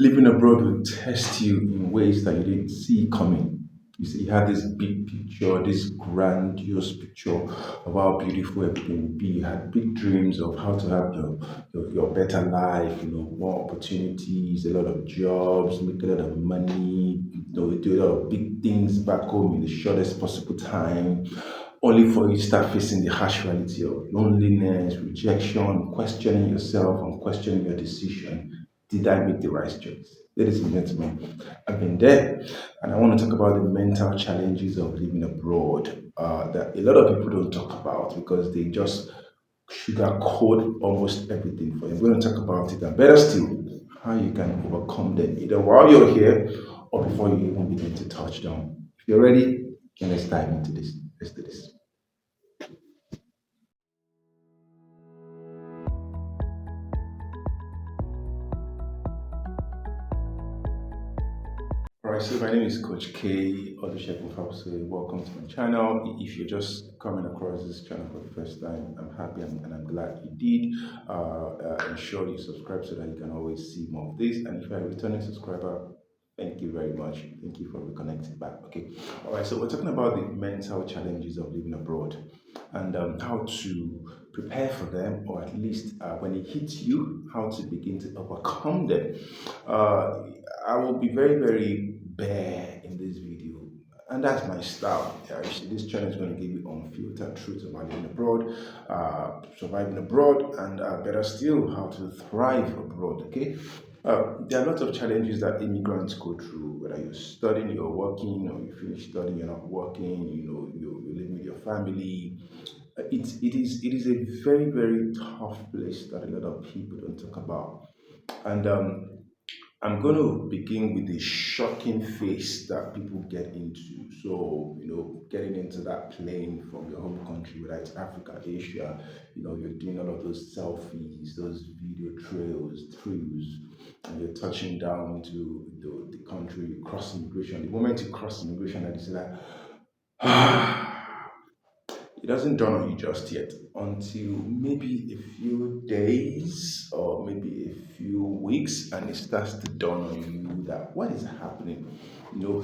Living abroad will test you in ways that you didn't see coming. You see, you had this big picture, this grandiose picture of how beautiful everything would be. You had big dreams of how to have your better life, more opportunities, a lot of jobs, make a lot of money, do a lot of big things back home in the shortest possible time, only for you to start facing the harsh reality of loneliness, rejection, questioning yourself and questioning your decision. Did I make the right choice? Ladies and gentlemen, I've been there, and I want to talk about the mental challenges of living abroad that a lot of people don't talk about because they just sugarcoat almost everything for you. We're going to talk about it, and better still, how you can overcome them either while you're here or before you even begin to touch down. If you're ready, then let's dive into this. Let's do this. All right, so my name is Coach K, Olusegun Fawse. Welcome to my channel. If you're just coming across this channel for the first time, I'm happy and I'm glad you did. Ensure you subscribe so that you can always see more of this. And if you're a returning subscriber, thank you very much. Thank you for reconnecting back. Okay. All right, so we're talking about the mental challenges of living abroad and how to prepare for them, or at least when it hits you, how to begin to overcome them. Uh, I will be very, very bare in this video, and that's my style. You see, this channel is going to give you unfiltered truth about living abroad, surviving abroad, and better still, how to thrive abroad. Okay. There are lots of challenges that immigrants go through, whether you're studying, you're working, or you finish studying, you're not working, you're living with your family. It is a very, very tough place that a lot of people don't talk about. And I'm going to begin with the shocking phase that people get into. So, getting into that plane from your home country, whether it's Africa, Asia, you're doing all of those selfies, those video trails, and you're touching down to the country, you cross immigration. The moment you cross immigration, like, it's like, it doesn't dawn on you just yet until maybe a few days or maybe a few weeks, and it starts to dawn on you that what is happening. You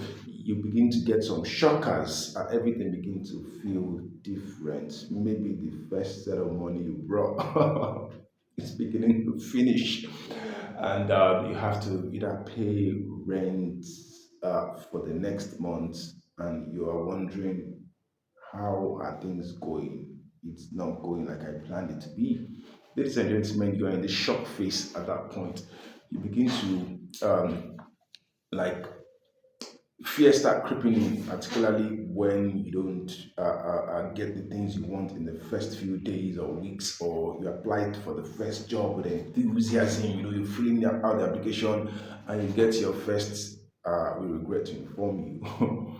begin to get some shockers, and everything begins to feel different. Maybe the first set of money you brought is beginning to finish, and you have to either pay rent for the next month, and you are wondering, how are things going? It's not going like I planned it to be. Ladies and gentlemen, you are in the shock phase at that point. You begin to like fear start creeping in, particularly when you don't get the things you want in the first few days or weeks, or you applied for the first job with enthusiasm. You're filling out the application, and you get your first. We regret to inform you.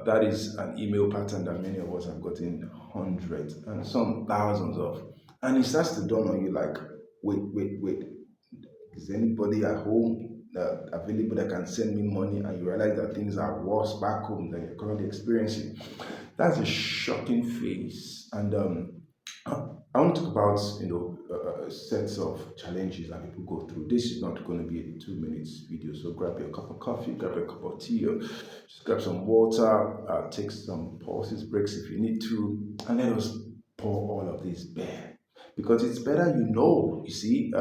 That is an email pattern that many of us have gotten hundreds and some thousands of, and it starts to dawn on you like, wait, is anybody at home available that can send me money? And you realize that things are worse back home than you're currently experiencing. That's a shocking phase. And I want to talk about sets of challenges that people go through. This is not going to be a 2 minutes video, so grab your cup of coffee, grab a cup of tea, or just grab some water, take some pauses, breaks if you need to, and let us pour all of this bare, because it's better you see,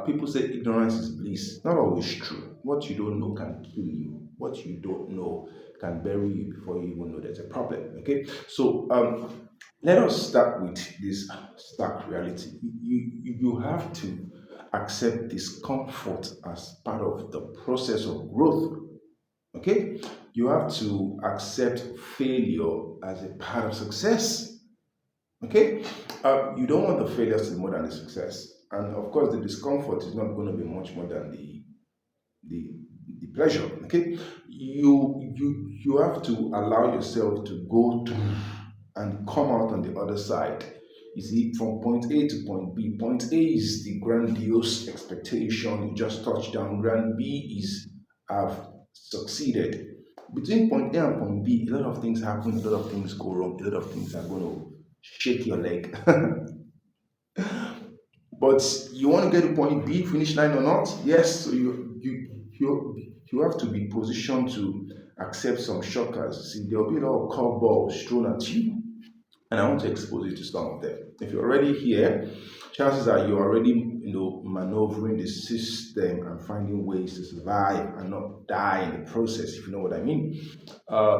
people say ignorance is bliss. Not always true. What you don't know can kill you. What you don't know can bury you before you even know there's a problem. Okay, so let us start with this stark reality. You have to accept discomfort as part of the process of growth. Okay, you have to accept failure as a part of success. Okay, you don't want the failures to be more than the success, and of course, the discomfort is not going to be much more than the the pleasure. Okay, you have to allow yourself to go through and come out on the other side. You see, from point A to point B. Point A is the grandiose expectation, you just touched down. Grand B is I've succeeded. Between point A and point B, a lot of things happen, a lot of things go wrong, a lot of things are going to shake your leg. But you want to get to point B, finish line or not? Yes, so you you have to be positioned to accept some shockers. See, there'll be a lot of curveballs thrown at you, and I want to expose you to some of them. If you're already here, chances are you're already, maneuvering the system and finding ways to survive and not die in the process, if you know what I mean.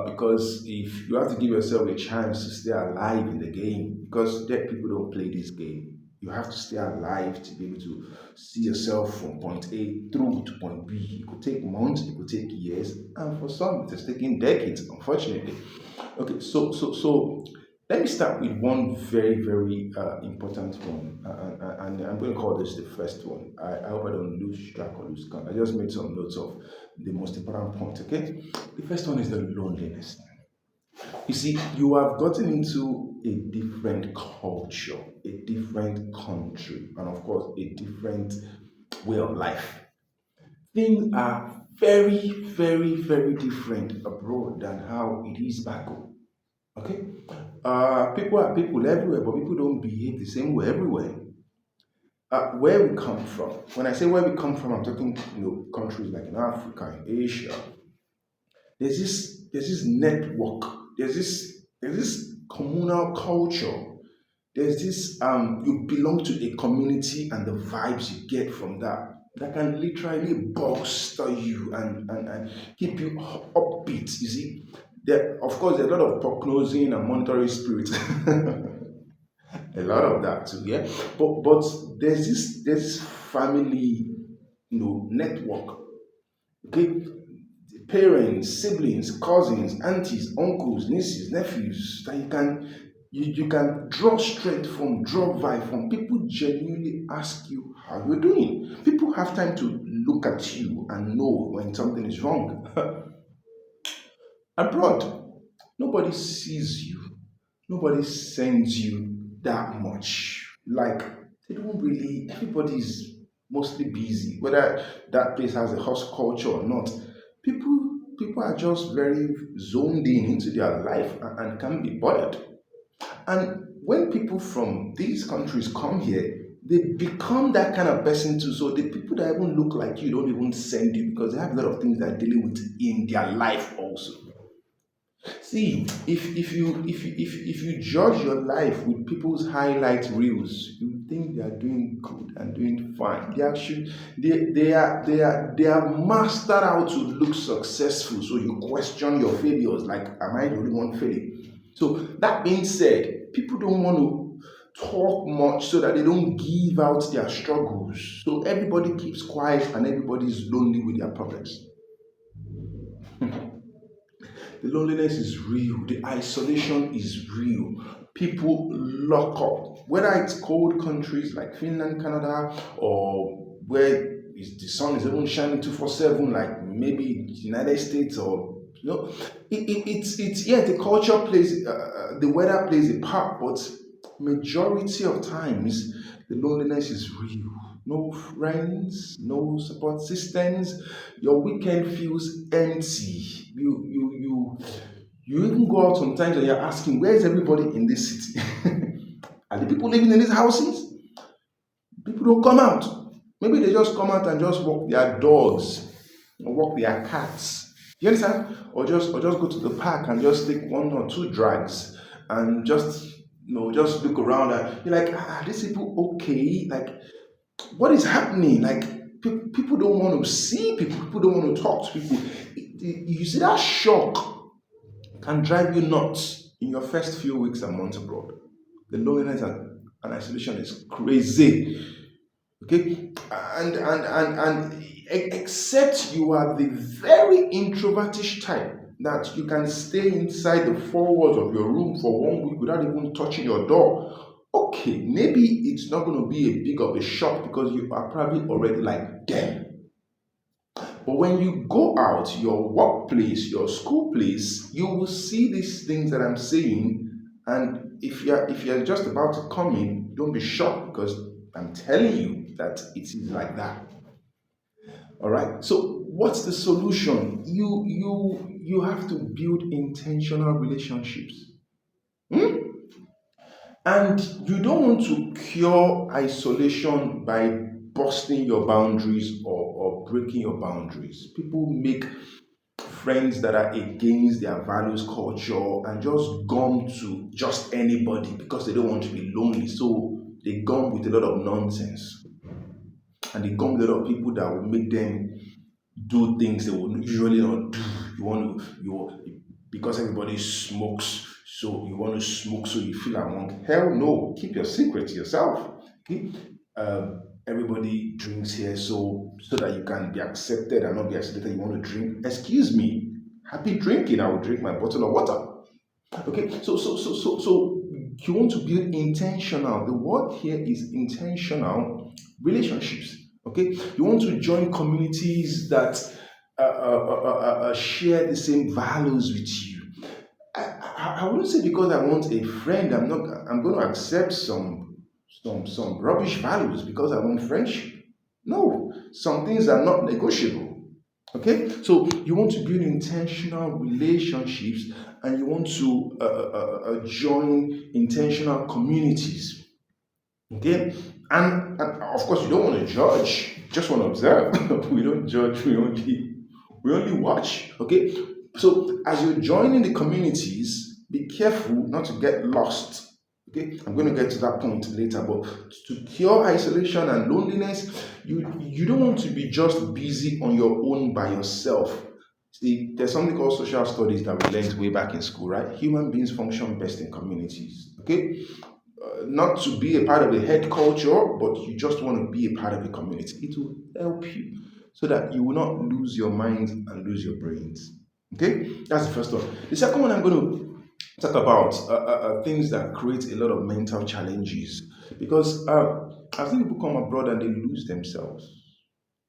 Because if you have to give yourself a chance to stay alive in the game, because dead people don't play this game. You have to stay alive to be able to see yourself from point A through to point B. It could take months, it could take years, and for some, it has taken decades, unfortunately. Okay, so let me start with one very, very important one, and I'm going to call this the first one. I hope I don't lose track or lose count. I just made some notes of the most important point. Okay, the first one is the loneliness. You see, you have gotten into a different culture, a different country, and of course, a different way of life. Things are very, very, very different abroad than how it is back home. Okay? People are people everywhere, but people don't behave the same way everywhere. Where we come from, when I say where we come from, I'm talking, countries like in Africa, in Asia. There's this network. There's this communal culture. There's this you belong to a community and the vibes you get from that can literally bolster you and keep you upbeat. You see, there of course there's a lot of prognosing and monitoring spirits. A lot of that too, yeah. But there's this family, network. Okay, parents, siblings, cousins, aunties, uncles, nieces, nephews that you can draw strength from, draw vibe from. People genuinely ask you how you're doing. People have time to look at you and know when something is wrong. Abroad, nobody sees you, nobody sends you that much. Like, they don't really, everybody's mostly busy, whether that place has a host culture or not. People are just very zoned in into their life and can't be bothered. And when people from these countries come here, they become that kind of person too. So the people that even look like you don't even send you because they have a lot of things they're dealing with in their life also. See, if you judge your life with people's highlight reels, you think they are doing good and doing fine. They are mastered how to look successful. So you question your failures, like, am I the only one failing? So that being said, people don't want to talk much so that they don't give out their struggles. So everybody keeps quiet and everybody's lonely with their problems. The loneliness is real. The isolation is real. People lock up. Whether it's cold countries like Finland, Canada, or where the sun is even shining 247, like maybe the United States, or it's yeah, the culture plays, the weather plays a part, but majority of times the loneliness is real. No friends, no support systems. Your weekend feels empty. You even go out sometimes and you're asking, where's everybody in this city? Are the people living in these houses? People don't come out. Maybe they just come out and just walk their dogs or walk their cats. You understand? Or just go to the park and just take one or two drags and just look around and you're like, are these people okay? Like, what is happening? Like, people don't want to see people. People don't want to talk to people. You see, that shock can drive you nuts in your first few weeks and months abroad. The loneliness and isolation is crazy. Okay, except you are the very introvertish type that you can stay inside the four walls of your room for 1 week without even touching your door. Okay, maybe it's not going to be a big of a shock because you are probably already like them. But when you go out, your workplace, your school place, you will see these things that I'm saying. And if you're just about to come in, don't be shocked because I'm telling you that it is like that. All right. So what's the solution? You have to build intentional relationships. Hmm? And you don't want to cure isolation by busting your boundaries or breaking your boundaries. People make friends that are against their values, culture, and just gum to just anybody because they don't want to be lonely. So they gum with a lot of nonsense, and they gum with a lot of people that will make them do things they would usually not do. You want to because everybody smokes, so you want to smoke so you feel among. Hell no, keep your secret to yourself. Okay, everybody drinks here, so that you can be accepted and not be accepted. You want to drink? Excuse me. Happy drinking. I will drink my bottle of water. Okay, so you want to build intentional. The word here is intentional relationships. Okay, you want to join communities that share the same values with you. I wouldn't say because I want a friend, I'm not. I'm going to accept some rubbish values because I want friendship. No, some things are not negotiable. Okay, so you want to build intentional relationships and you want to join intentional communities. Okay, and of course, you don't want to judge, you just want to observe. We don't judge, we only watch. Okay, so as you're joining the communities, be careful not to get lost. Okay, I'm going to get to that point later, but to cure isolation and loneliness, you don't want to be just busy on your own by yourself. See, there's something called social studies that we learned way back in school, right? Human beings function best in communities. Okay, not to be a part of the head culture, but you just want to be a part of the community. It will help you so that you will not lose your mind and lose your brains. Okay, that's the first one. The second one I'm going to talk about things that create a lot of mental challenges because I've seen people come abroad and they lose themselves.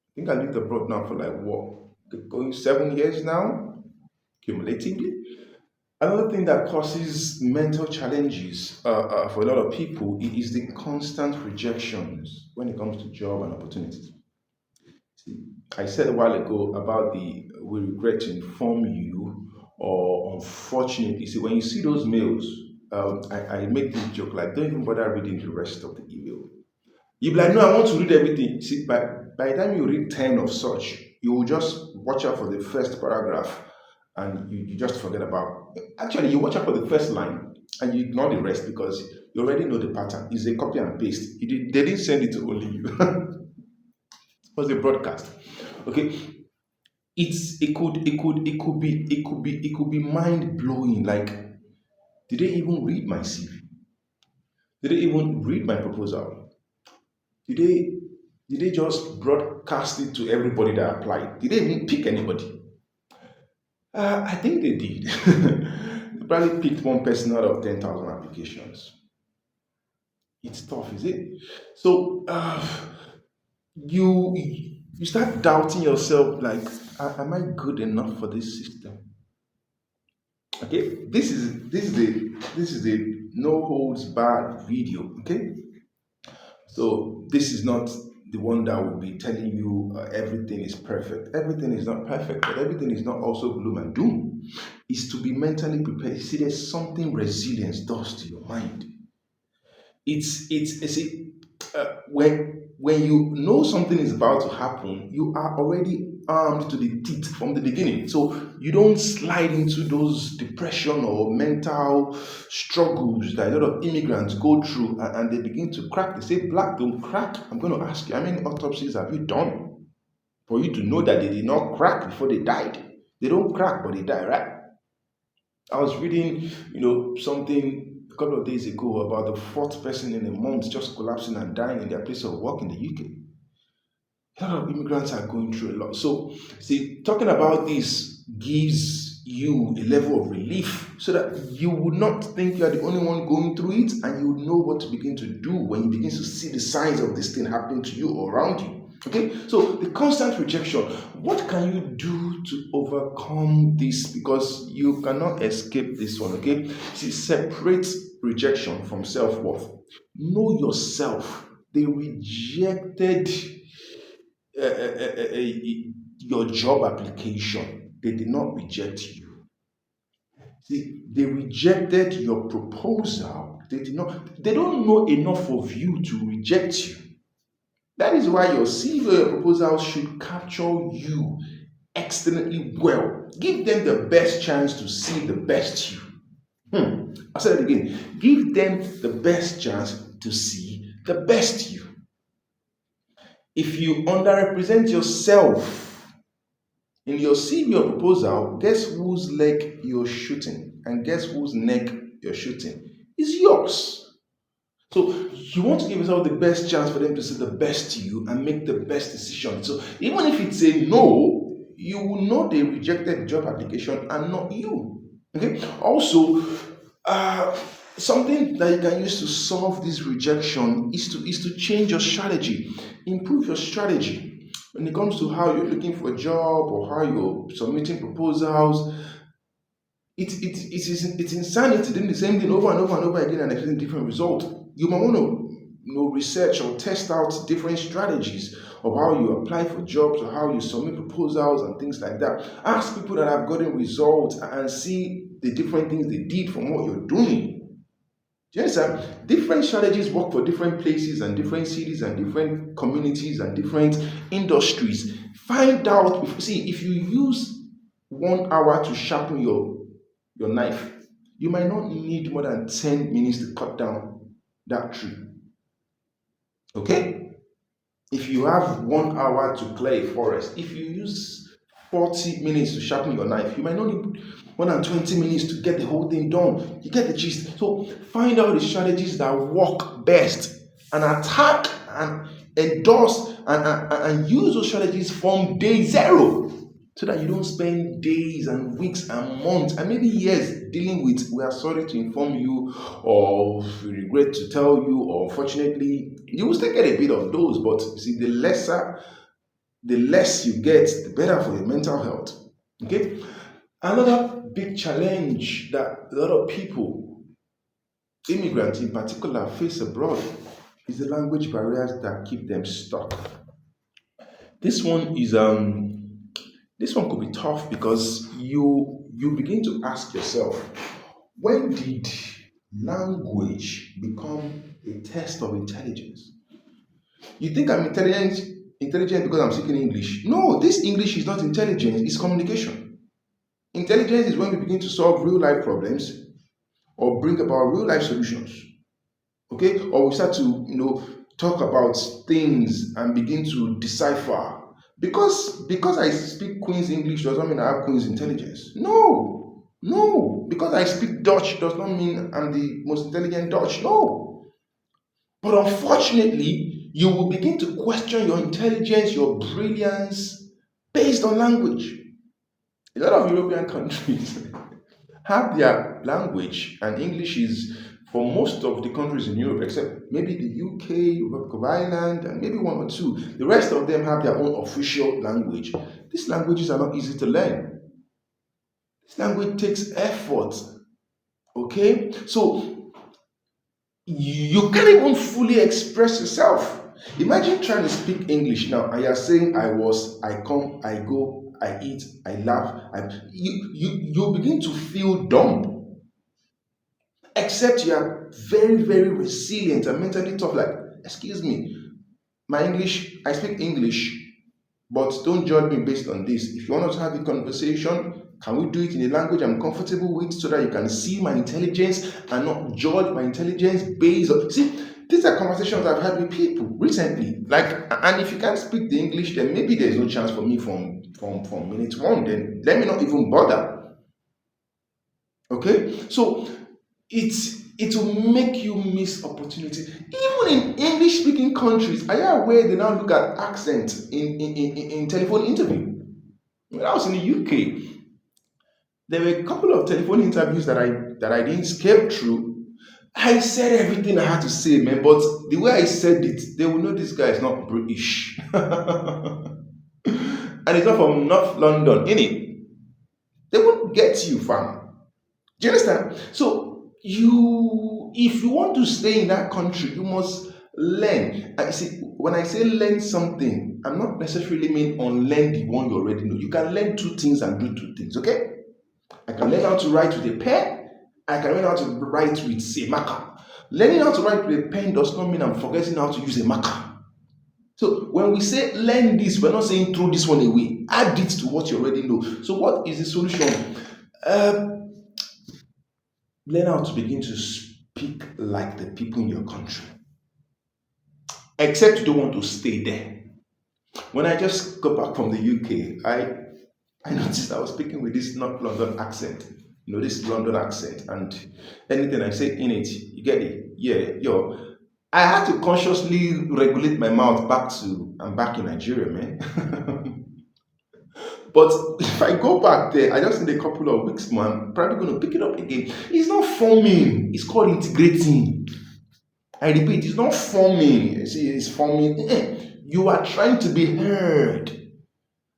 I think I lived abroad now for like what, going 7 years now, cumulatively. Another thing that causes mental challenges for a lot of people is the constant rejections when it comes to job and opportunities. See, I said a while ago about the we regret to inform you, or unfortunately, see, when you see those mails, I make this joke like, don't even bother reading the rest of the email. You be like, no, I want to read everything. See, by the time you read 10 of such, you will just watch out for the first paragraph and you just forget about. Actually, you watch out for the first line and you ignore the rest because you already know the pattern. It's a copy and paste. They didn't send it to only you. It was a broadcast. Okay. It could be mind blowing. Like, did they even read my CV? Did they even read my proposal? Did they did they just broadcast it to everybody that applied? Did they even pick anybody? I think they did. They probably picked one person out of 10,000 applications. It's tough, is it? So you you start doubting yourself, like, am I good enough for this system? Okay, this is a no holds barred video. Okay, so this is not the one that will be telling you everything is perfect. Everything is not perfect, but everything is not also gloom and doom. Is to be mentally prepared. See, there's something resilience does to your mind. It's when you know something is about to happen, you are already armed to the teeth from the beginning. So you don't slide into those depression or mental struggles that a lot of immigrants go through and they begin to crack. They say black don't crack. I'm going to ask you, how many autopsies have you done for you to know that they did not crack before they died? They don't crack, but they die, right? I was reading, something a couple of days ago about the fourth person in a month just collapsing and dying in their place of work in the UK. A lot of immigrants are going through a lot. So, see, talking about this gives you a level of relief so that you would not think you are the only one going through it, and you would know what to begin to do when you begin to see the signs of this thing happening to you or around you. Okay, so the constant rejection, what can you do to overcome this? Because you cannot escape this one. Okay, see, separate rejection from self worth. Know yourself. They rejected your job application. They did not reject you. See, they rejected your proposal. They did not. They don't know enough of you to reject you. That is why your CV or your proposal should capture you excellently well. Give them the best chance to see the best you. I said it again. Give them the best chance to see the best you. If you underrepresent yourself in your CV or proposal, guess whose leg you're shooting? And guess whose neck you're shooting? It's yours. So you want to give yourself the best chance for them to see the best you and make the best decision. So even if it's a no, you will know they rejected the job application and not you. Okay. Also, uh, something that you can use to solve this rejection is to change your strategy, improve your strategy when it comes to how you're looking for a job or how you're submitting proposals. It's insanity doing the same thing over and over and over again and expecting different results. You might want to research or test out different strategies of how you apply for jobs or how you submit proposals and things like that. Ask people that have gotten results and see the different things they did from what you're doing. Yes, sir. Different strategies work for different places and different cities and different communities and different industries. Find out. See, if you use 1 hour to sharpen your knife, you might not need more than 10 minutes to cut down that tree. Okay? If you have 1 hour to clear a forest, if you use 40 minutes to sharpen your knife, you might not need more than 20 minutes to get the whole thing done. You get the gist. So find out the strategies that work best and attack and endorse and use those strategies from day zero so that you don't spend days and weeks and months and maybe years dealing with we are sorry to inform you or we regret to tell you or unfortunately you will still get a bit of those, but you see the less you get the better for your mental health. Okay. Another big challenge that a lot of people, immigrants in particular, face abroad is the language barriers that keep them stuck. This one is this one could be tough because you begin to ask yourself, when did language become a test of intelligence? You think I'm intelligent because I'm speaking English? No, this English is not intelligence, it's communication. Intelligence is when we begin to solve real life problems or bring about real life solutions. Okay? Or we start to, talk about things and begin to decipher. Because I speak Queen's English does not mean I have Queen's intelligence. No. No. Because I speak Dutch does not mean I'm the most intelligent Dutch. No. But unfortunately, you will begin to question your intelligence, your brilliance based on language. A lot of European countries have their language, and English is for most of the countries in Europe, except maybe the UK, Republic of Ireland, and maybe one or two. The rest of them have their own official language. These languages are not easy to learn. This language takes effort. Okay? So you can't even fully express yourself. Imagine trying to speak English now and you're saying I was, I come, I go, I eat, I laugh. You begin to feel dumb. Except you are very, very resilient and mentally tough. Like, excuse me, my English, I speak English, but don't judge me based on this. If you want us to have a conversation, can we do it in a language I'm comfortable with so that you can see my intelligence and not judge my intelligence based on. See, these are conversations I've had with people recently. Like, and if you can't speak the English, then maybe there's no chance for me from minute one. Then let me not even bother. Okay? So it will make you miss opportunity. Even in English speaking countries, are you aware they now look at accent in telephone interview? When I was in the UK, there were a couple of telephone interviews that I didn't scale through. I said everything I had to say, man, but the way I said it, they will know this guy is not British. And it's not from North London, innit? They won't get you, fam. Do you understand? So if you want to stay in that country, you must learn. I see. When I say learn something, I'm not necessarily mean unlearn the one you already know. You can learn two things and do two things. Okay? I can learn how to write with a pen. I can learn how to write with a marker. Learning how to write with a pen does not mean I'm forgetting how to use a marker. So when we say learn this, we're not saying throw this one away. Add it to what you already know. So what is the solution? Uh, Learn how to begin to speak like the people in your country, except you don't want to stay there. When I just got back from the UK, I noticed I was speaking with this North London accent, this London accent, and anything I say in it, you get it, yeah, yo. I had to consciously regulate my mouth back to I'm back in Nigeria, man. But if I go back there, I just need a couple of weeks, man. I'm probably gonna pick it up again. It's not forming, it's called integrating. I repeat, it's not forming. See, it's forming. You are trying to be heard.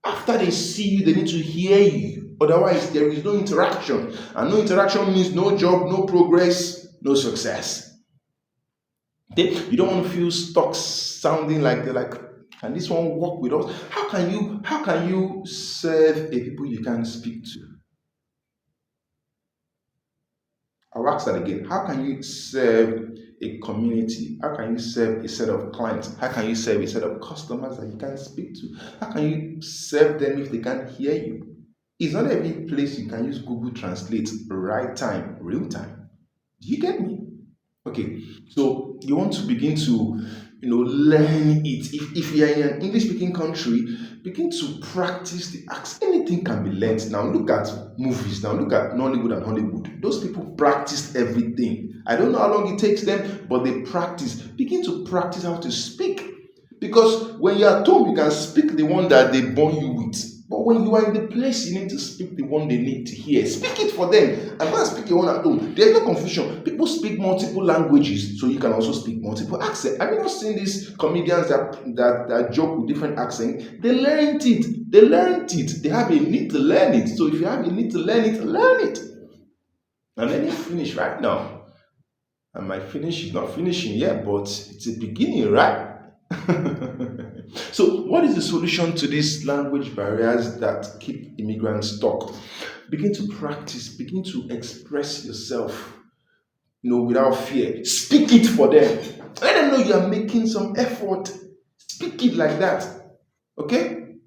After they see you, they need to hear you. Otherwise, there is no interaction. And no interaction means no job, no progress, no success. Okay? You don't want to feel stuck sounding like they're like, can this one work with us? How can you serve a people you can't speak to? I'll ask that again. How can you serve a community? How can you serve a set of clients? How can you serve a set of customers that you can't speak to? How can you serve them if they can't hear you? It's not every place you can use Google Translate right time, real time. Do you get me? Okay, so you want to begin to, learn it. If you are in an English speaking country, begin to practice the accent. Anything can be learned. Now look at movies. Now look at Nollywood and Hollywood. Those people practiced everything. I don't know how long it takes them, but they practice. Begin to practice how to speak. Because when you're at home, you can speak the one that they born you with. But when you are in the place, you need to speak the one they need to hear. Speak it for them. I'm going to speak your own at home. There's no confusion. People speak multiple languages, so you can also speak multiple accents. Have you not seen these comedians that joke with different accents? They learned it. They learned it. They have a need to learn it. So if you have a need to learn it, learn it. And let me finish right now. And my finish is not finishing yet, but it's a beginning, right? So, what is the solution to these language barriers that keep immigrants stuck? Begin to practice, begin to express yourself, without fear. Speak it for them. Let them know you are making some effort. Speak it like that. Okay?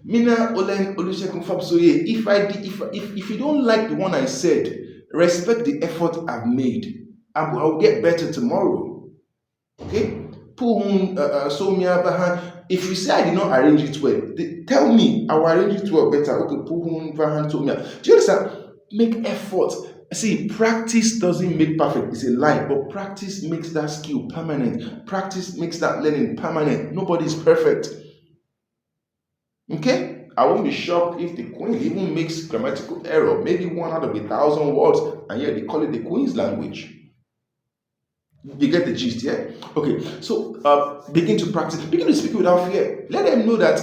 Mina Olen Olusegun Fabsoye, if you don't like the one I said, respect the effort I've made. I'll get better tomorrow. Okay? Somia Vahan. If you say I did not arrange it well, tell me I will arrange it well better. Okay, Puhun Vahan Somia. Do you understand? Make effort. See, practice doesn't make perfect. It's a lie, but practice makes that skill permanent. Practice makes that learning permanent. Nobody's perfect. Okay? I won't be shocked if the Queen even makes grammatical error, maybe 1 out of 1,000 words, and yet they call it the Queen's language. You get the gist, yeah? Okay, so begin to practice, begin to speak without fear. Let them know that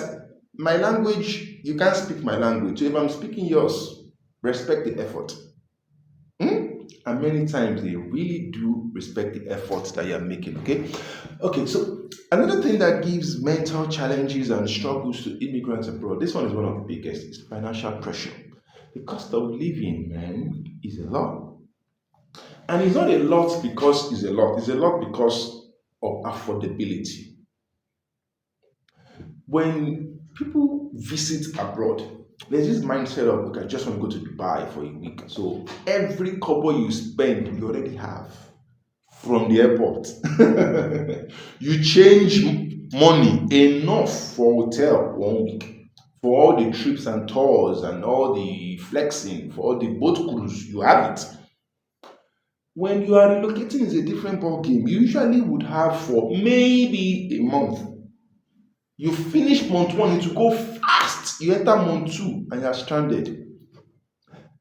my language, you can't speak my language. So if I'm speaking yours, respect the effort. And many times they really do respect the efforts that you're making, okay? Okay, so another thing that gives mental challenges and struggles to immigrants abroad, this one is one of the biggest, is financial pressure. The cost of living, man, is a lot. And it's not a lot because it's a lot because of affordability. When people visit abroad, there's this mindset of, okay, I just want to go to Dubai for a week. So every kobo you spend, you already have from the airport. You change money enough for hotel 1 week, for all the trips and tours and all the flexing, for all the boat cruise, you have it. When you are relocating, is a different ball game. You usually would have for maybe a month. You finish month one, it will go fast. You enter month two and you're stranded.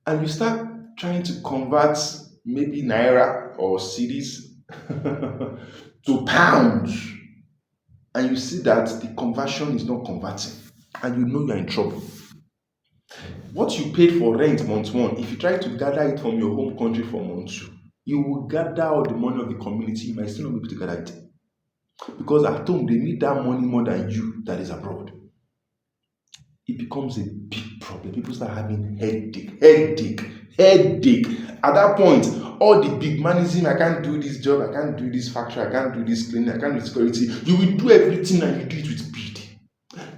And you start trying to convert maybe naira or cities to pounds. And you see that the conversion is not converting. And you know you're in trouble. What you paid for rent month one, if you try to gather it from your home country for month two, you will gather all the money of the community. You might still not be able to gather it. Because at home, they need that money more than you that is abroad. It becomes a big problem. People start having headache. Headache. At that point, all the big manism, I can't do this job, I can't do this factory, I can't do this cleaning, I can't do security. You will do everything and you do it with speed.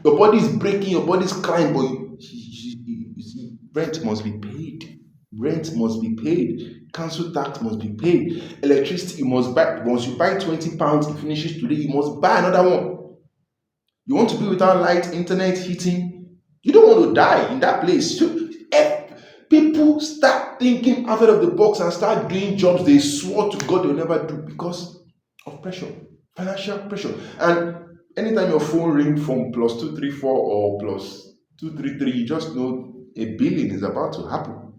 Your body is breaking, your body is crying, but you see, rent must be paid. Rent must be paid. Council tax must be paid. Electricity, you must buy. Once you buy £20, it finishes today, you must buy another one. You want to be without light, internet, heating. You don't want to die in that place. So, people start thinking outside of the box and start doing jobs they swore to God they'll never do because of pressure, financial pressure. And anytime your phone rings from plus 234 or plus 233, you just know a billing is about to happen.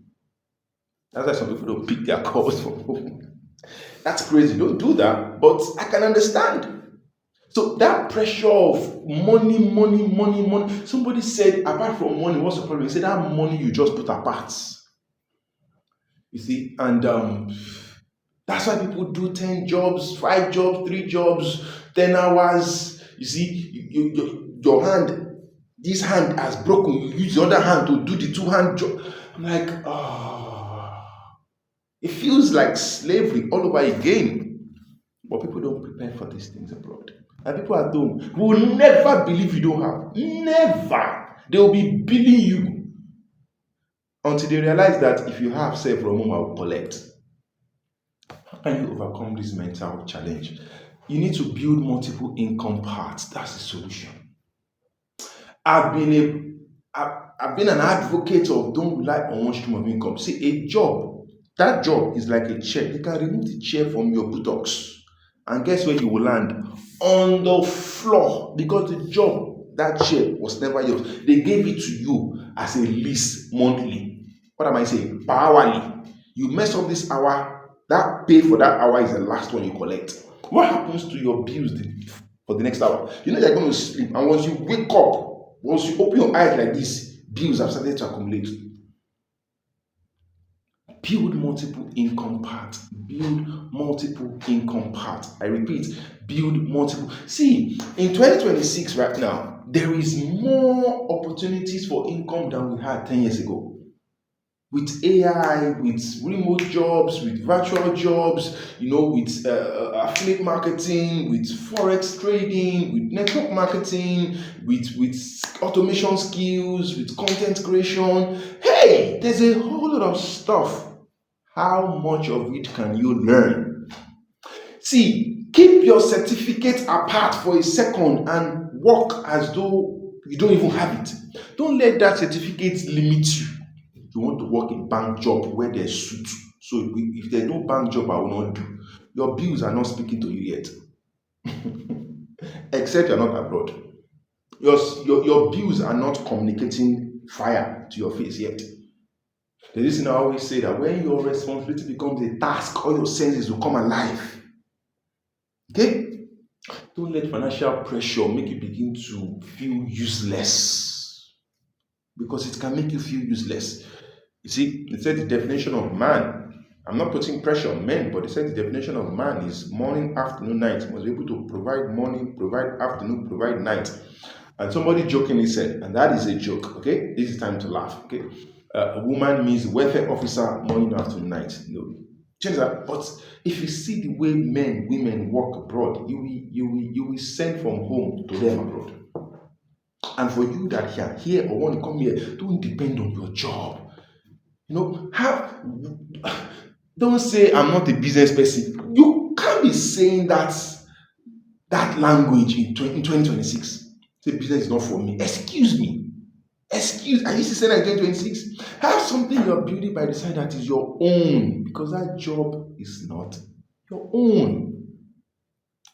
That's why some people don't pick their calls from home. That's crazy. Don't do that. But I can understand. So that pressure of money, money, money, money. Somebody said, apart from money, what's the problem? He said that money you just put apart. You see, and that's why people do 10 jobs, 5 jobs, 3 jobs, 10 hours. You see, your hand, this hand has broken. You use the other hand to do the two-hand job. I'm like, it feels like slavery all over again. But people don't prepare for these things abroad. And people at home will never believe you don't have. Never. They will be billing you until they realize that if you have, say, from home, I will collect. How can you overcome this mental challenge? You need to build multiple income paths. That's the solution. I've been I've been an advocate of don't rely on one stream of income. See, a job, that job is like a chair. You can remove the chair from your buttocks, and guess where you will land? On the floor, because the job, that chair was never yours. They gave it to you as a lease monthly. What am I saying? Per hourly. You mess up this hour, that pay for that hour is the last one you collect. What happens to your bills for the next hour? You know you're going to sleep, and once you wake up, once you open your eyes like this, bills have started to accumulate. Build multiple income paths. Build multiple income paths. I repeat, build multiple. See, in 2026 right now, there is more opportunities for income than we had 10 years ago. With AI, with remote jobs, with virtual jobs, with affiliate marketing, with forex trading, with network marketing, with automation skills, with content creation. Hey, there's a whole lot of stuff. How much of it can you learn? See, keep your certificate apart for a second and work as though you don't even have it. Don't let that certificate limit you. You want to work a bank job where there's suit. So if there's no bank job, I will not do. Your bills are not speaking to you yet, except you're not abroad. Your bills are not communicating fire to your face yet. The reason I always say that when your responsibility becomes a task, all your senses will come alive. Okay? Don't let financial pressure make you begin to feel useless, because it can make you feel useless. You see, it said the definition of man. I'm not putting pressure on men, but it said the definition of man is morning, afternoon, night. You must be able to provide morning, provide afternoon, provide night. And somebody jokingly said, and that is a joke, okay? This is time to laugh, okay? A woman means welfare officer, morning, afternoon, night. Change that. But if you see the way women work abroad, you will send from home to them abroad. And for you that are here or want to come here, don't depend on your job. Have don't say I'm not a business person. You can't be saying that language in 2026. Say business is not for me. Excuse me. Are you still saying that in 2026? Have something you're building by the side that is your own, because that job is not your own.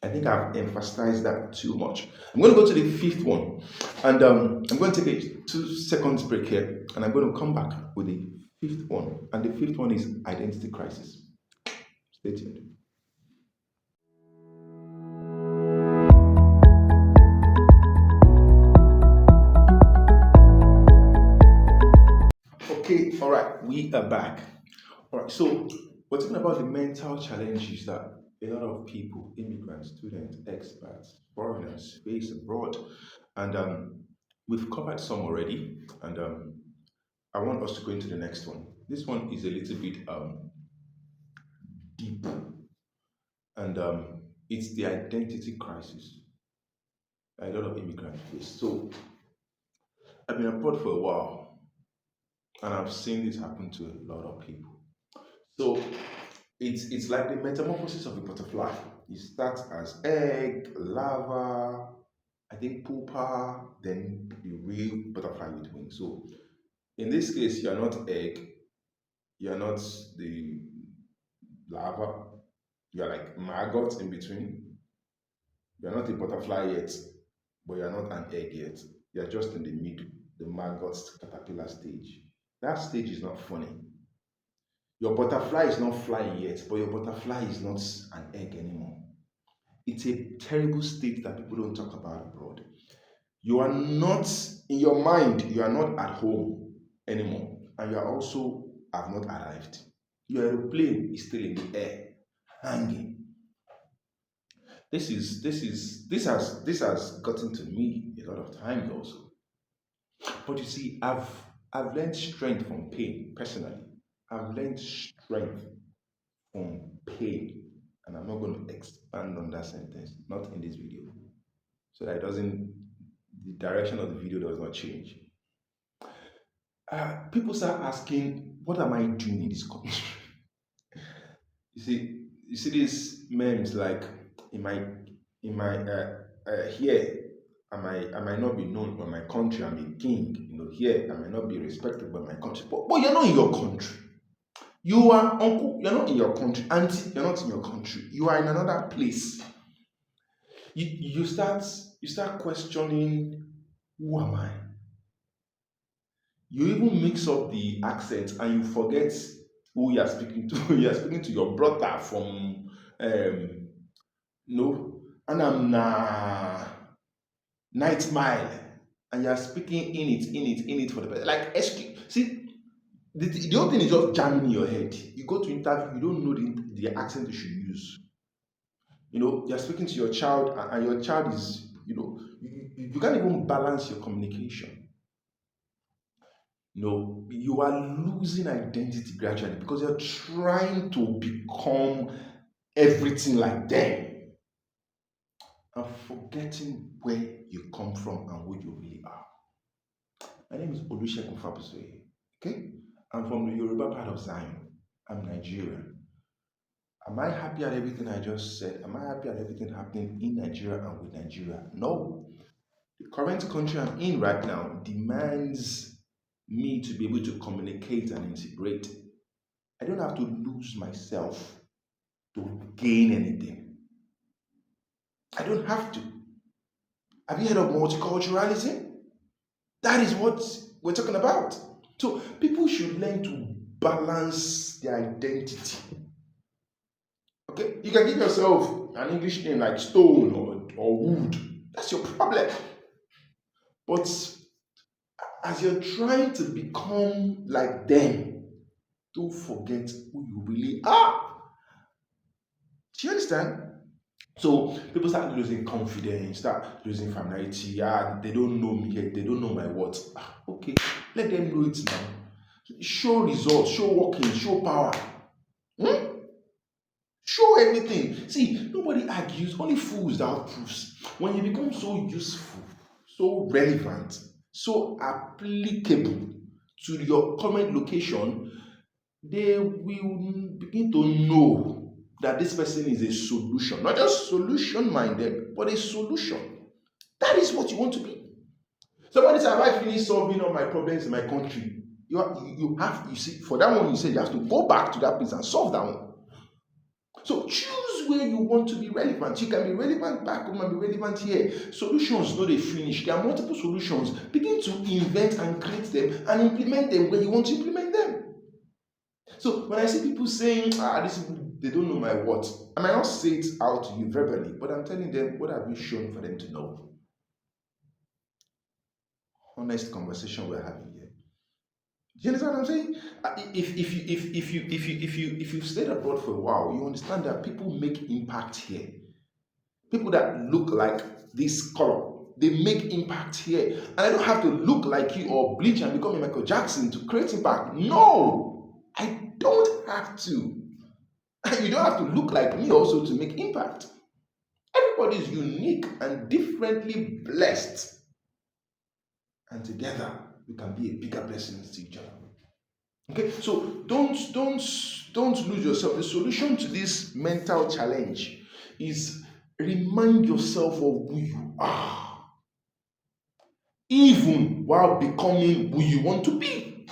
I think I've emphasized that too much. I'm going to go to the fifth one, and I'm going to take a 2 seconds break here, and I'm going to come back with the fifth one. And the fifth one is identity crisis. Stay tuned. Okay, all right, we are back. All right, so we're talking about the mental challenges that a lot of people, immigrants, students, expats, foreigners face abroad, and we've covered some already, and I want us to go into the next one. This one is a little bit deep, and it's the identity crisis a lot of immigrants face. So I've been abroad for a while, and I've seen this happen to a lot of people. So it's like the metamorphosis of a butterfly. It starts as egg, larva, I think pupa, then the real butterfly with wings. So in this case, you are not egg, you are not the larva, you are like maggot in between. You are not a butterfly yet, but you are not an egg yet. You are just in the middle, the maggot caterpillar stage. That stage is not funny. Your butterfly is not flying yet, but your butterfly is not an egg anymore. It's a terrible state that people don't talk about abroad. You are not, in your mind, you are not at home anymore, and you are also have not arrived. Your aeroplane is still in the air, hanging. This has gotten to me a lot of times also. But you see, I've learned strength from pain personally. I've learned strength from pain, and I'm not going to expand on that sentence, not in this video, so that it doesn't, the direction of the video does not change. People start asking, what am I doing in this country? You see these memes like, here, I might not be known by my country, I'm a king. Here I might not be respected by my country. But you're not in your country. You are uncle, you're not in your country. Auntie, you're not in your country. You are in another place. You start questioning, who am I? You even mix up the accent and you forget who you are speaking to. You are speaking to your brother from no, and I'm Night Mile, and you are speaking in it for the better. Like, excuse, see, the whole thing is just jamming in your head. You go to interview, you don't know the accent you should use. You're speaking to your child, and your child is, you can't even balance your communication. No, you are losing identity gradually because you're trying to become everything like them and forgetting where you come from and who you really are. My name is Olusegun Fabusoye. Okay? I'm from the Yoruba part of Zion. I'm Nigerian. Am I happy at everything I just said? Am I happy at everything happening in Nigeria and with Nigeria? No. The current country I'm in right now demands me to be able to communicate and integrate. I don't have to lose myself to gain anything. I don't have to. Have you heard of multiculturalism? That is what we're talking about. So people should learn to balance their identity. Okay? You can give yourself an English name like Stone or Wood. That's your problem. But as you're trying to become like them, don't forget who you really are. Do you understand? So people start losing confidence, start losing familiarity. They don't know me yet, they don't know my words. Okay, let them know it now. Show results, show working, show power. Hmm? Show everything. See, nobody argues, only fools that have proofs. When you become so useful, so relevant, so applicable to your current location, they will begin to know that this person is a solution, not just solution minded, but a solution. That is what you want to be. Somebody said, have I finished solving all my problems in my country? You see, for that one, you said you have to go back to that place and solve that one. So choose where you want to be relevant. You can be relevant back home and be relevant here. Solutions no dey finish. There are multiple solutions. Begin to invent and create them and implement them where you want to implement them. So when I see people saying, these people, they don't know my words, I might not say it out to you verbally, but I'm telling them, what have you shown for them to know? Honest conversation we're having here. Do you understand what I'm saying? If you've stayed abroad for a while, you understand that people make impact here. People that look like this color, They make impact here. And I don't have to look like you or bleach and become a Michael Jackson to create impact. No, I don't have to. You don't have to look like me also to make impact. Everybody is unique and differently blessed. And together we can be a bigger blessing to each other. Okay, so don't lose yourself. The solution to this mental challenge is remind yourself of who you are, even while becoming who you want to be.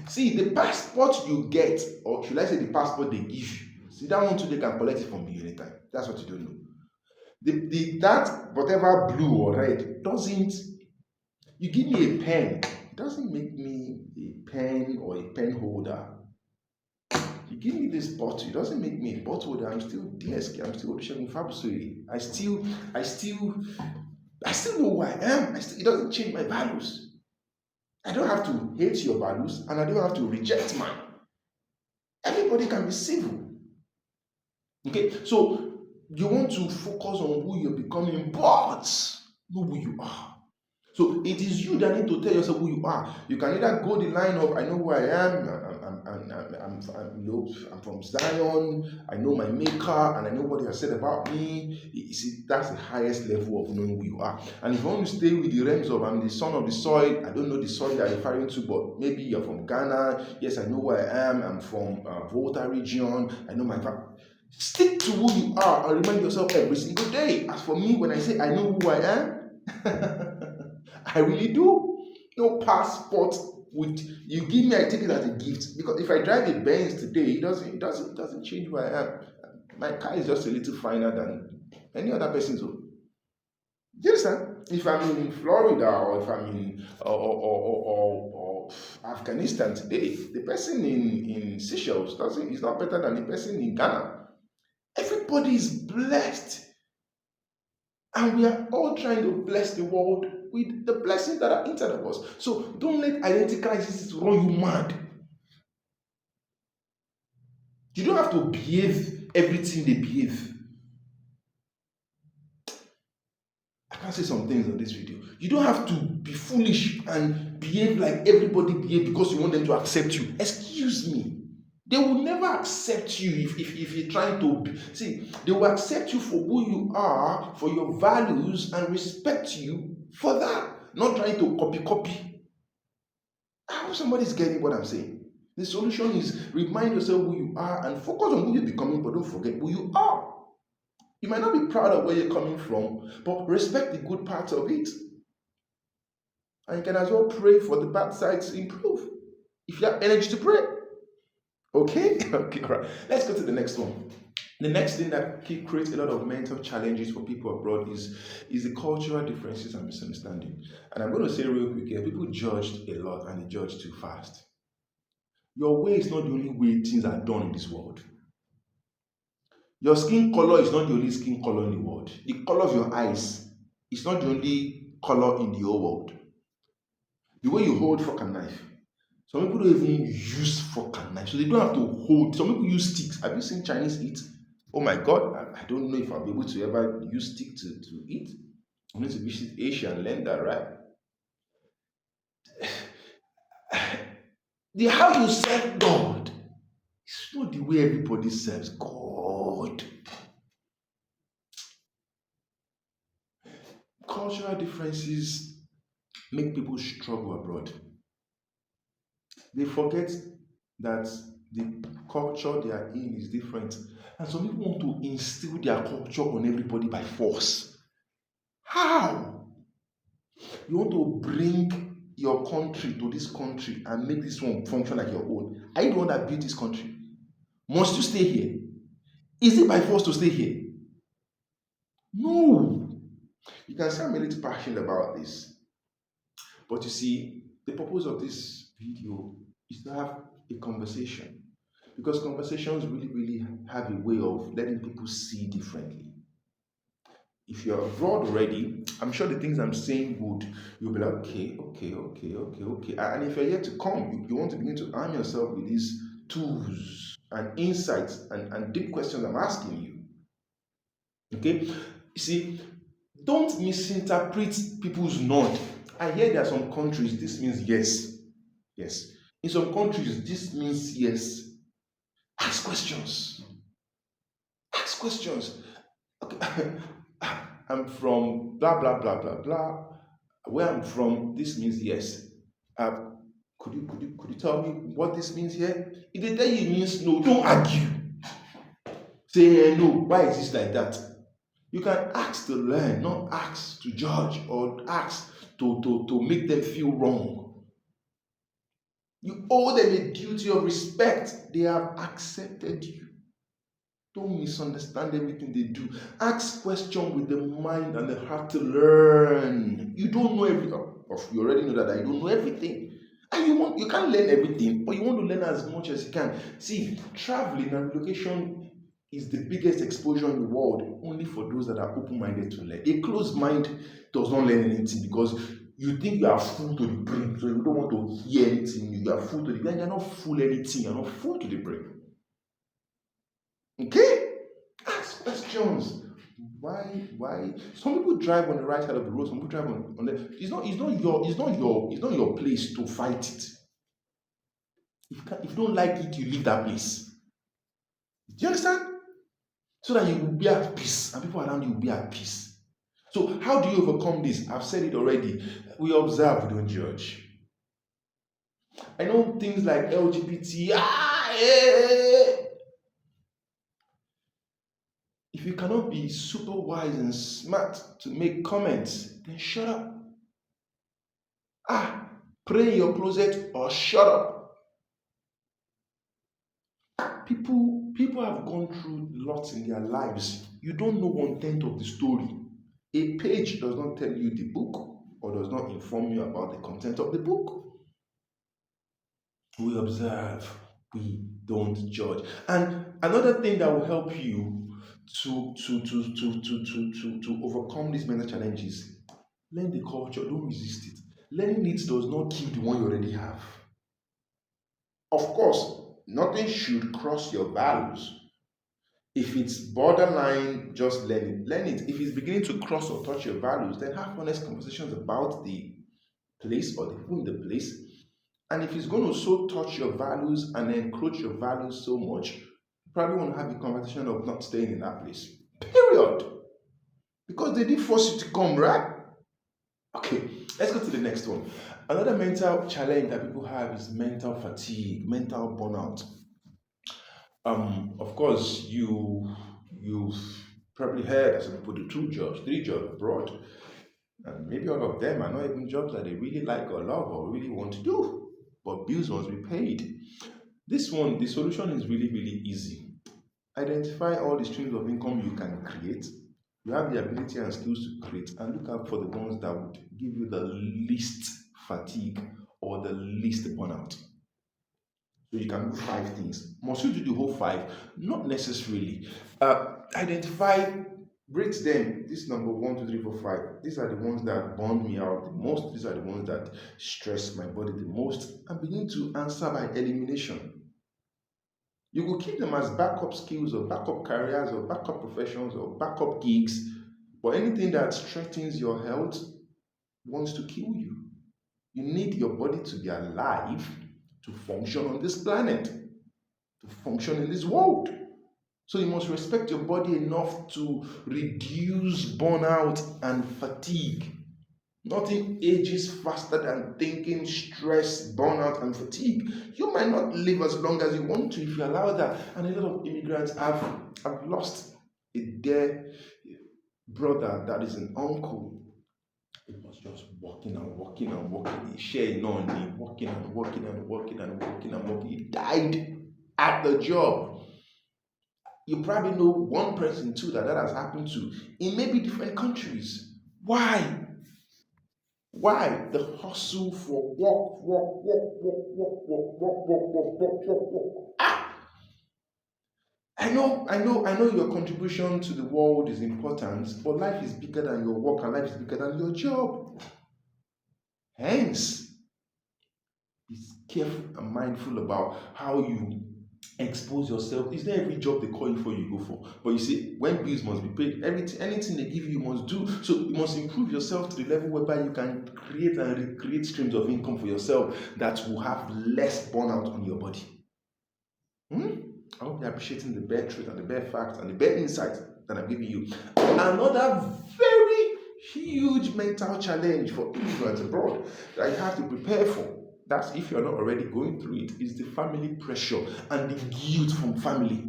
See, the passport you get, or should I say the passport they give you, see that one too, they can collect it from you anytime. That's what you don't know. That whatever blue or red doesn't. You give me a pen, it doesn't make me a pen or a pen holder. You give me this bottle, it doesn't make me a bottle holder. I'm still DSK, I'm still Olusegun Fabusori. I still know who I am. It doesn't change my values. I don't have to hate your values and I don't have to reject mine. Everybody can be civil. Okay, so you want to focus on who you're becoming, but know who you are. So it is you that need to tell yourself who you are. You can either go the line of I know who I am. I'm from Zion. I know my Maker, and I know what He has said about me. You see, that's the highest level of knowing who you are. And if you want to stay with the realms of I'm the son of the soil, I don't know the soil that you're referring to, but maybe you're from Ghana. Yes, I know who I am. I'm from Volta region. I know my family. Stick to who you are and remind yourself every single day. As for me, when I say I know who I am, I really do. No passport with you give me, I take it as a gift. Because if I drive a Benz today, it doesn't change who I am. My car is just a little finer than any other person's own. Do you understand? If I'm in Florida or if I'm in or Afghanistan today, the person in Seychelles doesn't is not better than the person in Ghana. Everybody is blessed. And we are all trying to bless the world with the blessings that are inside of us. So don't let identity crisis run you mad. You don't have to behave everything they behave. I can't say some things on this video. You don't have to be foolish and behave like everybody behave because you want them to accept you. Excuse me. They will never accept you if you're trying to see. They will accept you for who you are, for your values, and respect you for that. Not trying to copy. I hope somebody's getting what I'm saying. The solution is remind yourself who you are and focus on who you're becoming, but don't forget who you are. You might not be proud of where you're coming from, but respect the good parts of it. And you can as well pray for the bad sides to improve. If you have energy to pray. Okay? Okay, all right. Let's go to the next one. The next thing that creates a lot of mental challenges for people abroad is the cultural differences and misunderstanding. And I'm going to say real quick here, people judged a lot and they judge too fast. Your way is not the only way things are done in this world. Your skin color is not the only skin color in the world. The color of your eyes is not the only color in the whole world. The way you hold fork and knife. Some people don't even use fork and knife, so they don't have to hold. Some people use sticks. Have you seen Chinese eat? Oh my God, I don't know if I'll be able to ever use stick to eat. I need to visit Asia and learn that, right? The how you serve God is not the way everybody serves God. Cultural differences make people struggle abroad. They forget that the culture they are in is different. And some people want to instill their culture on everybody by force. How? You want to bring your country to this country and make this one function like your own. Are you the one that built this country? Must you stay here? Is it by force to stay here? No. You can say I'm a little passionate about this. But you see, the purpose of this video is to have a conversation. Because conversations really have a way of letting people see differently. If you're abroad already, I'm sure the things I'm saying you'll be like, okay. And if you're yet to come, you want to begin to arm yourself with these tools and insights and deep questions I'm asking you. Okay? You see, Don't misinterpret people's nod. I hear there are some countries this means yes. Yes. In some countries this means yes. Ask questions. Ask questions. Okay. I'm from blah blah blah blah blah. Where I'm from, this means yes. Uh, could you tell me what this means here? If they tell you it means no, don't argue. Say no. Why is this like that? You can ask to learn, not ask to judge or ask to make them feel wrong. You owe them a duty of respect. They have accepted you. Don't misunderstand everything they do. Ask questions with the mind and the heart to learn. You don't know everything. You already know that you don't know everything. And you can't learn everything, but you want to learn as much as you can. See, traveling and relocation is the biggest exposure in the world, only for those that are open-minded to learn. A closed mind does not learn anything because you think you are full to the brim, so you don't want to hear anything. You are full to the brim. You're not full anything. You're not full to the brim. Okay? Ask questions. Why? Some people drive on the right side of the road, some people drive on the it's not your place to fight it. If you don't like it, you leave that place. Do you understand? So that you will be at peace and people around you will be at peace. So how do you overcome this? I've said it already. We observe, we don't judge. I know things like LGBT. If you cannot be super wise and smart to make comments, then shut up. Pray in your closet or shut up. People have gone through lots in their lives. You don't know 1/10 of the story. A page does not tell you the book or does not inform you about the content of the book. We observe, we don't judge. And another thing that will help you to overcome these mental challenges, learn the culture, don't resist it. Learning it does not kill the one you already have. Of course, nothing should cross your values. If it's borderline, just learn it. Learn it. If it's beginning to cross or touch your values, then have honest conversations about the place or the people in the place. And if it's going to so touch your values and encroach your values so much, you probably want to have a conversation of not staying in that place. Period. Because they did force you to come, right? Okay, let's go to the next one. Another mental challenge that people have is mental fatigue, mental burnout. Of course, you've probably heard that some people do 2 jobs, 3 jobs abroad, and maybe all of them are not even jobs that they really like or love or really want to do, but bills must be paid. This one, the solution is really, really easy. Identify all the streams of income you can create. You have the ability and skills to create, and look out for the ones that would give you the least fatigue or the least burnout. So you can do 5 things. Must you do the whole five? Not necessarily. Identify, rate them. This number one, two, three, four, five. These are the ones that burn me out the most. These are the ones that stress my body the most. And begin to answer by elimination. You will keep them as backup skills or backup careers or backup professions or backup gigs. But anything that threatens your health wants to kill you. You need your body to be alive to function on this planet, to function in this world. So you must respect your body enough to reduce burnout and fatigue. Nothing ages faster than thinking, stress, burnout, and fatigue. You might not live as long as you want to if you allow that. And a lot of immigrants have lost a dear brother that is an uncle. It was just walking and walking and walking. He shared on him, walking and walking and walking and walking and walking. He died at the job. You probably know one person too that has happened to in maybe different countries. Why? Why? The hustle for work, work, work, work, work, work, work, work, work, work, work, work. I know your contribution to the world is important, but life is bigger than your work and life is bigger than your job. Hence, be careful and mindful about how you Expose yourself. It's not every job they call you for you go for. But you see, when bills must be paid, everything, anything they give you, you must do. So you must improve yourself to the level whereby you can create and recreate streams of income for yourself that will have less burnout on your body. Hmm? I hope you're appreciating the bare truth and the bare facts and the bare insights that I'm giving you. Another very huge mental challenge for immigrants abroad that you have to prepare for. That's if you're not already going through it, is the family pressure and the guilt from family.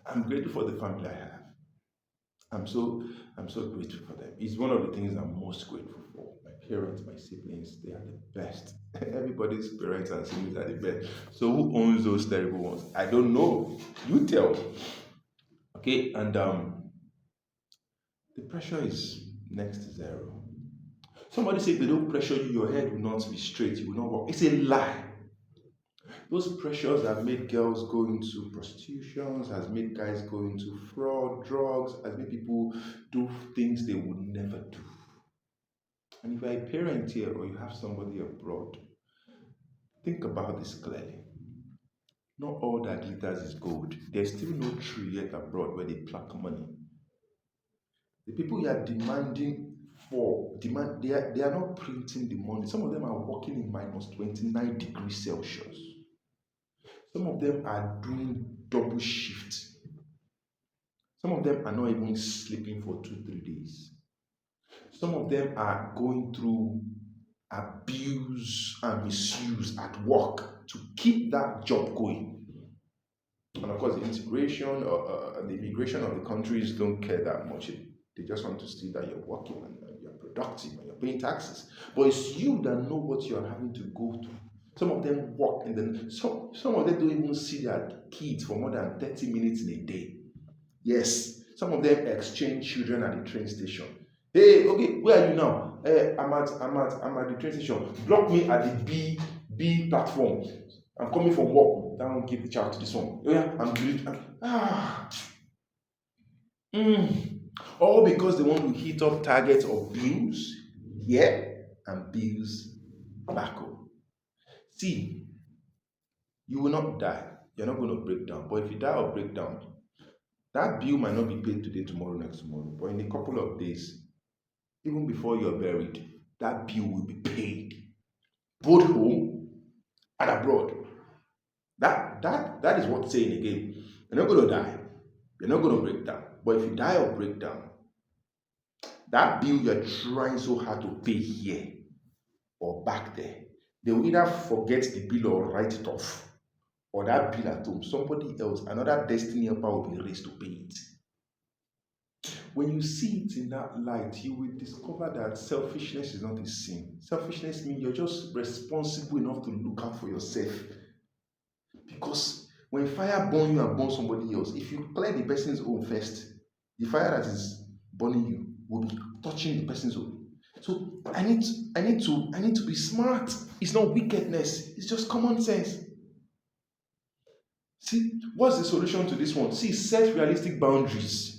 I'm grateful for the family I have. I'm so I'm so grateful for them. It's one of the things I'm most grateful for. My parents, my siblings, they are the best. Everybody's parents and siblings are the best. So who owns those terrible ones? I don't know. You tell. Okay, and the pressure is next to zero. Somebody said if they don't pressure you, your head will not be straight, you will not walk. It's a lie. Those pressures have made girls go into prostitution, has made guys go into fraud, drugs, has made people do things they would never do. And if you're a parent here or you have somebody abroad, think about this clearly. Not all that glitters is gold. There's still no tree yet abroad where they pluck money. The people you are demanding for, they are not printing the money. Some of them are working in minus 29 degrees Celsius. Some of them are doing double shift. Some of them are not even sleeping for 2, 3 days. Some of them are going through abuse and misuse at work to keep that job going. And of course, the integration and the immigration of the countries don't care that much. They just want to see that you're working and you're productive and you're paying taxes. But it's you that know what you're having to go through. Some of them work and then some of them don't even see their kids for more than 30 minutes in a day. Yes, some of them exchange children at the train station. Hey, okay, where are you now? I'm at the train station. Block me at the B platform. I'm coming from work. That one give the child to this one. Oh yeah, I'm good. All because they want to hit up targets of bills here and bills back home. See, you will not die. You're not going to break down. But if you die or break down, that bill might not be paid today, tomorrow, next tomorrow. But in a couple of days, even before you're buried, that bill will be paid, both home and abroad. That is what saying again. You're not going to die. You're not going to break down. But if you die or break down, that bill you're trying so hard to pay here or back there, they will either forget the bill or write it off. Or that bill at home, somebody else, another destiny helper will be raised to pay it. When you see it in that light, you will discover that selfishness is not a sin. Selfishness means you're just responsible enough to look out for yourself. Because when fire burns you and burns somebody else, if you clear the person's own first, the fire that is burning you will be touching the person's own. So I need to be smart. It's not wickedness, it's just common sense. See, what's the solution to this one? See, set realistic boundaries.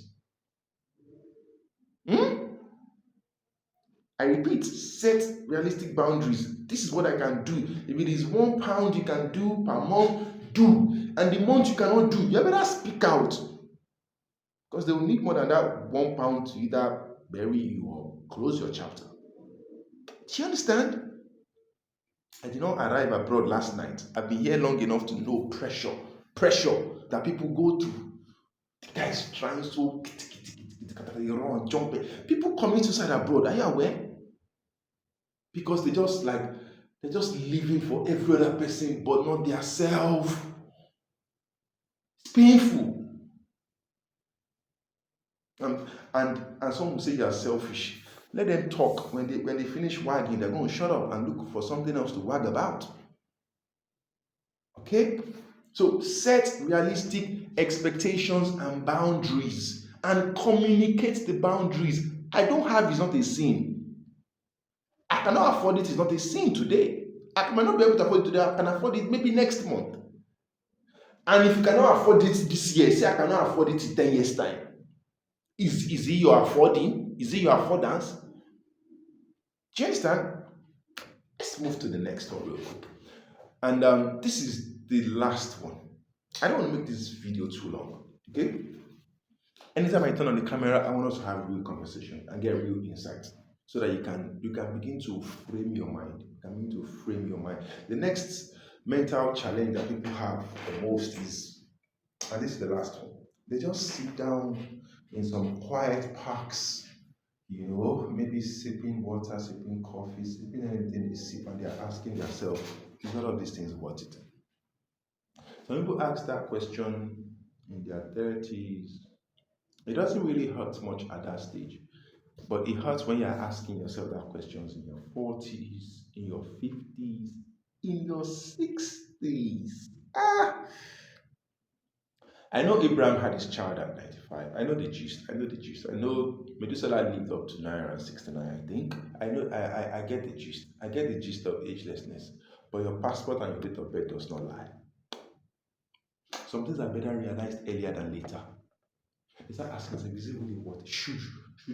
I repeat, set realistic boundaries. This is what I can do. If it is £1 you can do per month, do. And the month you cannot do, you better speak out. Because they will need more than that £1 to either bury you or close your chapter. Do you understand? I did not arrive abroad last night. I've been here long enough to know pressure that people go through. The guy is trying so run, jump. People commit suicide abroad. Are you aware? Because they're just living for every other person, but not their self. It's painful. And some will say you are selfish. Let them talk. When they finish wagging, they're going to shut up and look for something else to wag about. Okay? So set realistic expectations and boundaries and communicate the boundaries. I don't have is not a sin. I cannot afford it is not a sin today. I might not be able to afford it today. I can afford it maybe next month. And if you cannot afford it this year, say I cannot afford it in 10 years' time. Is it your affording? Is it your affordance? Do you understand? Let's move to the next one real quick. And this is the last one. I don't want to make this video too long. Okay? Anytime I turn on the camera, I want us to have a real conversation and get real insights. So that you can begin to frame your mind. You can begin to frame your mind. The next mental challenge that people have the most is, and this is the last one, they just sit down in some quiet parks, maybe sipping water, sipping coffee, sipping anything they sip, and they're asking themselves, is all of these things worth it? Some people ask that question in their 30s. It doesn't really hurt much at that stage, but it hurts when you're asking yourself that questions in your 40s, in your 50s, in your 60s. I know Abraham had his child at 95. I know the gist. I know Methuselah lived up to 969, I think. I get the gist. I get the gist of agelessness. But your passport and your date of birth does not lie. Some things are better realized earlier than later. You start asking yourself, is it really what? Should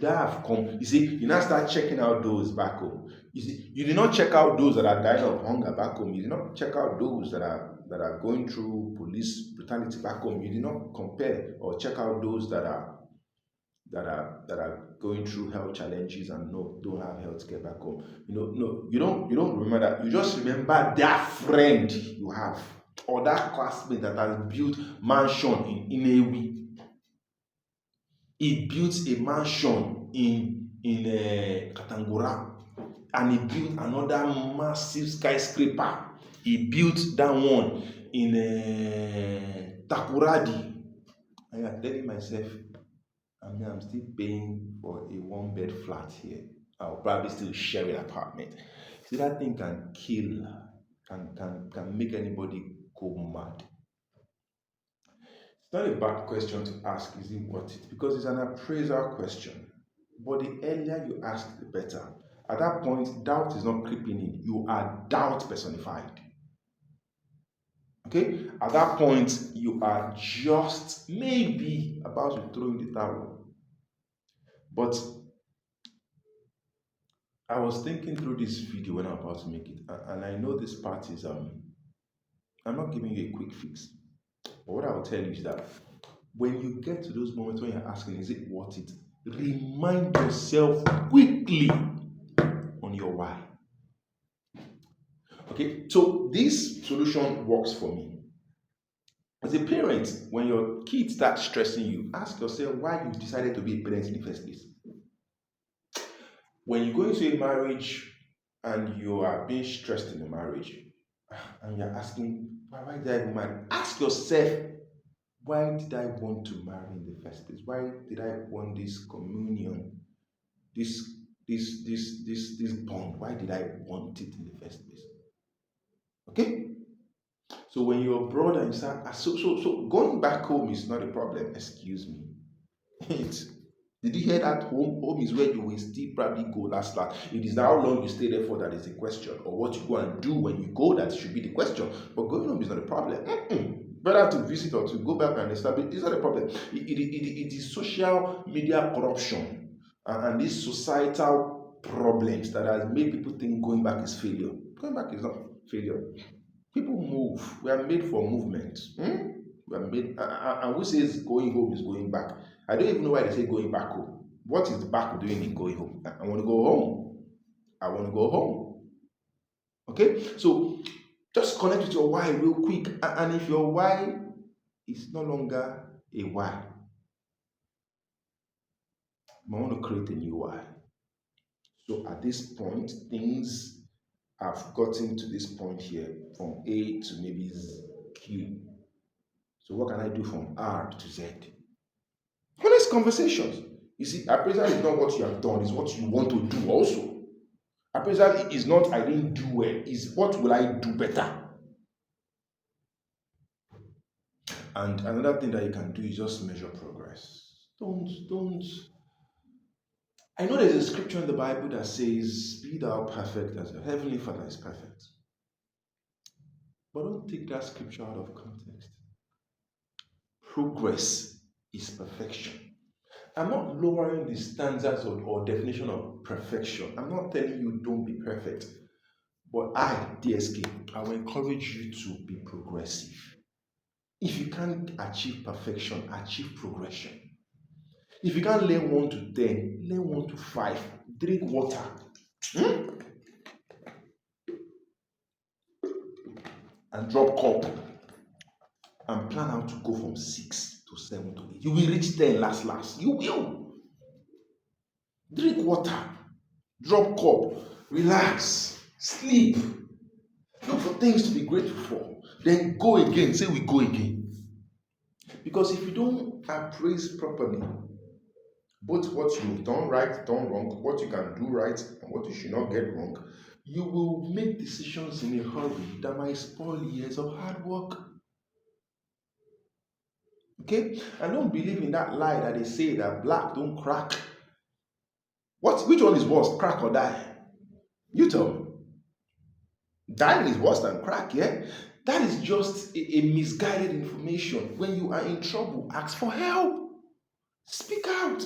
I have come? You see, you now start checking out those back home. You see, you did not check out those that are dying of hunger back home. You did not check out those that are going through police brutality back home. You did not compare or check out those that are going through health challenges and don't have health care back home. No, you don't remember that. You just remember that friend you have or that classmate that has built mansion in Inewi. He built a mansion in Katangura, and he built another massive skyscraper. He built that one in Takoradi. And I'm telling myself, I'm still paying for a one-bed flat here. I'll probably still share an apartment. See, that thing can kill, can make anybody go mad. It's not a bad question to ask, is it worth it? Because it's an appraisal question. But the earlier you ask, the better. At that point, doubt is not creeping in. You are doubt personified. Okay? At that point, you are just maybe about to throw in the towel. But I was thinking through this video when I'm about to make it, and I know this part is I'm not giving you a quick fix. But what I will tell you is that when you get to those moments when you're asking, is it worth it? Remind yourself quickly on your why. Okay, so this solution works for me. As a parent, when your kids start stressing you, ask yourself why you decided to be a parent in the first place. When you go into a marriage and you are being stressed in the marriage, and you're asking, why did I marry? Ask yourself, why did I want to marry in the first place? Why did I want this communion, this bond? Why did I want it in the first place? Okay? So when you're abroad and you start, so going back home is not a problem. Excuse me. Did you hear that home? Home is where you will still probably go last. It is how long you stay there for that is the question, or what you go and do when you go that should be the question. But going home is not a problem. Better to visit or to go back and establish, it's not a problem. It is social media corruption and these societal problems that has made people think going back is failure. Going back is not failure. People move. We are made for movement. We are made, and who says going home is going back? I don't even know why they say going back home. What is the back doing in going home? I want to go home. I want to go home. Okay? So just connect with your why real quick. And if your why is no longer a why, I want to create a new why. So at this point, things have gotten to this point here from A to maybe Q. So what can I do from R to Z? Honest conversations. You see, appraisal is not what you have done, it's what you want to do also. Appraisal is not I didn't do well, it's what will I do better. And another thing that you can do is just measure progress. Don't. I know there's a scripture in the Bible that says, be thou perfect as your heavenly Father is perfect. But don't take that scripture out of context. Progress is perfection. I'm not lowering the standards or definition of perfection. I'm not telling you don't be perfect. But DSK, I will encourage you to be progressive. If you can't achieve perfection, achieve progression. If you can't learn 1 to 10, learn 1 to 5. Drink water and drop cup and plan how to go from 6 to 7 to 8. You will reach 10 last last. You will. Drink water, drop cup, relax, sleep. Look for things to be grateful for. Then go again. Say we go again. Because if you don't appraise properly both what you've done right, done wrong, what you can do right, and what you should not get wrong, you will make decisions in a hurry that might spoil years of hard work. Okay? And don't believe in that lie that they say that black don't crack. Which one is worse, crack or die? You tell me. Dying is worse than crack, yeah? That is just a misguided information. When you are in trouble, ask for help. Speak out.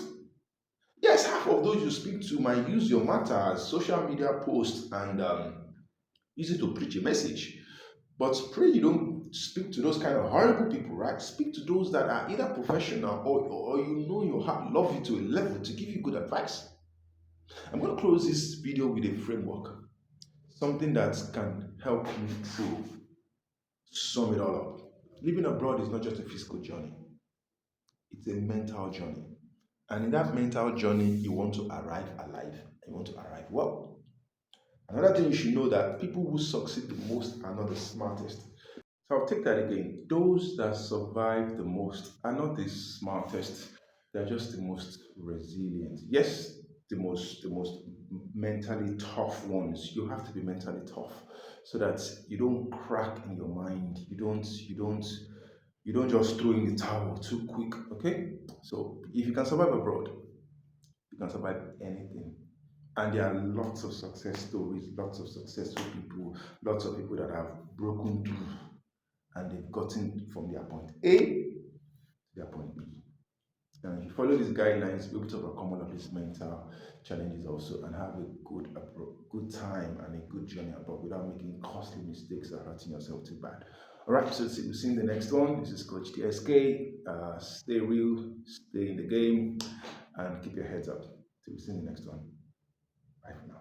Yes, half of those you speak to might use your matter as social media posts and use it to preach a message. But pray you don't speak to those kind of horrible people, right? Speak to those that are either professional or you know your heart love you to a level to give you good advice. I'm going to close this video with a framework, something that can help you through, sum it all up. Living abroad is not just a physical journey, it's a mental journey. And in that mental journey, you want to arrive alive, you want to arrive well. Another thing you should know that people who succeed the most are not the smartest. So I'll take that again. Those that survive the most are not the smartest. They're just the most resilient. Yes, the most mentally tough ones. You have to be mentally tough so that you don't crack in your mind. You don't just throw in the towel too quick. Okay? So if you can survive abroad, you can survive anything. And there are lots of success stories, lots of successful people, lots of people that have broken through and they've gotten from their point A to their point B. And if you follow these guidelines, you'll be able to overcome all of these mental challenges also and have a good time and a good journey abroad without making costly mistakes or hurting yourself too bad. All right, so we'll see you in the next one. This is Coach TSK. Stay real, stay in the game, and keep your heads up. Till we see you in the next one. Bye for now.